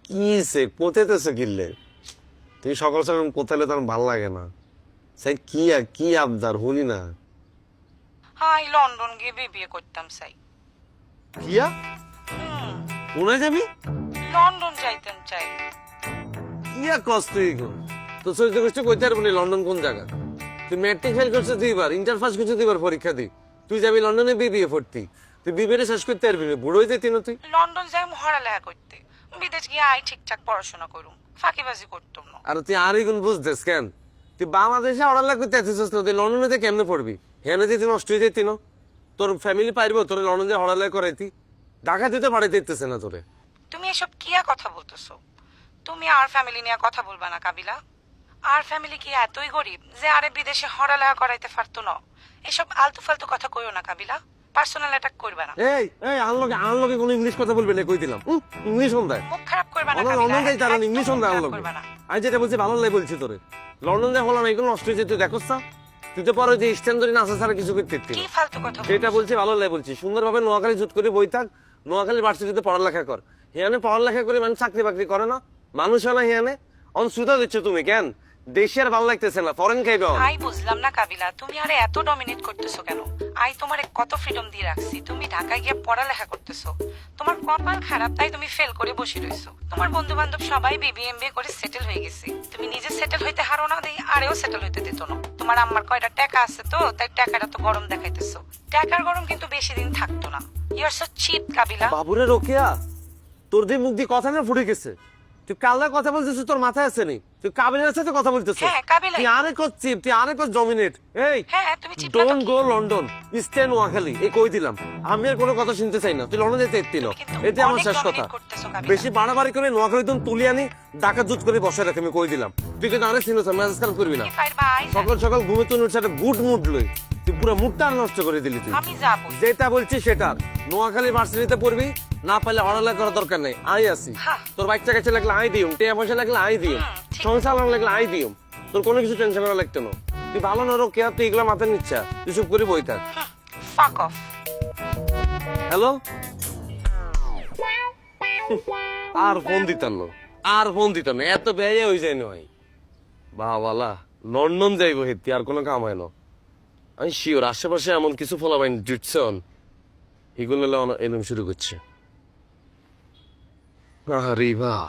কি সে কোথাইতেছে কিনলে? তুমি সকাল সকাল কোথাইলে তার ভাল লাগে না। সেই কি আবদার শুনি না। হাই লন্ডন গিয়ে বিয়ে করতাম চাই। কিয়া কোনায় যাবি? লন্ডন যাইতেন চাই। কিয়া কষ্ট তো সহ্য করছে কইতে পারবো না লন্ডন কোন জায়গা। তুই ম্যাট্রিক ফেল করছে 2বার, ইন্টার পাস করছে 2বার পরীক্ষা দি, তুই যাবি লন্ডনে বিবিএ পড়তি। তুই বিবিএ শেষ করতে পারবি না, বুড়ো হয়ে যেতি না তুই। লন্ডন যাই পড়ালেখা করতে, বিদেশ গিয়ে আই ঠিকঠাক পড়াশোনা করুম, ফাঁকিবাজি করতাম না। আর তুই আর এগুন বুঝতেস কেন? তুই বাংলাদেশে পড়ালেখা করতে আসছিস না, তুই লন্ডনে কেমনে পড়বি? হেনে যেতি নষ্ট হয়ে যেতি না, তোর ফ্যামিলি পারবো তোর লন্ডনে পড়ালেখা করাইতি? ঢাকা দিতে পাঠাইতে ইতেছে না তোরে। তুমি এসব কিয়া কথা বলতেছো? তুমি আর ফ্যামিলি নিয়ে কথা বলবা না কাবিলা। আর ফ্যামিলি কি এতই গরিব যে আরে বিদেশে পড়ালেখা করাইতে পারতো না? এসব আলতু ফালতু কথা কইও না কাবিলা, পার্সোনাল অ্যাটাক করবে না। এই এই আনলগে কোনো ইংলিশ কথা বলবে না কই দিলাম। ইংলিশ হন্দায় মুখ খারাপ করবে না আমরা কাবিলা, লন্ডন যাই তারা একদম ইংলিশ মুখ হন্দায় খারাপ আনলগে। করবে না। আমি যেটা বলছি ভালো লাই বলছি তোরে, লন্ডন যাই হলো না এগুলো নষ্ট হয়েছে তুই দেখোস না। তুই তো পরে যে স্ট্যান্ড ধরে নাচা ছাড়া কিছু করতে কি ফালতু কথা সেটা বলছি ভালো লাই বলছি। সুন্দরভাবে নোয়াখালী জুট করে বই থাক, নোয়াখালী ভার্সিটিতে পড়ালেখা কর। হিয়ানে পড়ালেখা করে মানে চাকরি বাকরি করে না, মানুষ হয় না হিয়ানে। অনসুতা দিচ্ছ তুমি কেন? দেশে আর ভালো লাগতেছে না, ফরেন খাইবে। আই বুঝলাম না কাবিলা, তুমি আরে এত ডমিনেট করতেছো কেন? আই তোমারে কত ফ্রিডম দিয়ে রাখছি, তুমি ঢাকায় গিয়ে পড়ালেখা করতেছো। তোমার কপাল খারাপ তাই তুমি ফেল করে বসে রইছো। তোমার বন্ধু বান্ধব সবাই বিবিএমবিএ করে সেটেল হয়ে গেছে, তুমি নিজে সেটেল হইতে হারো না, দেই আরেও সেটেল হইতে দিত না। তোমার আম্মার কয়টা টাকা আছে তো, তাই টাকাটা তো গরম দেখাইতেছো। টাকার গরম কিন্তু বেশি দিন থাকতো না। ইউ আর সো চিপ কাবিলা। বাবুরে রোকেয়া, তোর দিয়ে মুখ দিয়ে কথা না ফুটে গেছে। তুই কাল্লা কথা বলছিস, তোর মাথায় আছে নি? তুই কাবিলের সাথে কথা বলতেছিস? হ্যাঁ কাবিলা। তুই আরে করছিস, তুই আরে কর ডমিনেট। এই হ্যাঁ তুমি চিপ না তো ডোন্ট কি? গো লন্ডন, স্টে নোয়াখালী। এই কই দিলাম, আমি আর কোনো কথা শুনতে চাই না। তুই লন্ডন যেতে এত্তি না, কিন্তু এটা আমার অনেক শেষ কথা। dominate করতেছো কাবিলা। বেশি বাড়াবাড়ি করে নোয়াখালী তুমি তুলি আনি ডাকা জুত করে বসায় রাখে, আমি কই দিলাম। তুই কিন্তু আরে চিনোস, মেজাজ খারাপ করবি না। কি পারবা আই? সকাল সকাল ঘুমে তুই সাথে গুড মুড লই, তুই পুরো মুডটা নষ্ট করে দিলি তুই। আমি যাবো। যেটা বলছি সেটা, নোয়াখালী ভার্সিটিতে পড়বি, না পারলে পড়ালেখা করার দরকার নেই। আই আসি, হ্যাঁ। তোর বাচ্চা কাছে লাগলে আই দিও, টিয়া পয়সা লাগলে আই দিও, ঠিক। সংসার লাগলে আই দিও, তোর কোনো কিছু টেনশন করা লাগতো না। তুই ভালো না রোকে, তুই এগুলো মাথায় নিচ্ছা, তুই চুপ করে বই থাক। ফাক অফ। হ্যালো, আর ফোন দিতাম না, আর ফোন দিতাম না, এত ব্যয় হয়ে যায় নয়। বাবালা লন্ডন যাইব হেতি, আর কোনো কাম হয় না। আমি শিওর আশেপাশে এমন কিছু ফলাবাইন জুটছন, এগুলো এলম শুরু করছে। আরে বাহ।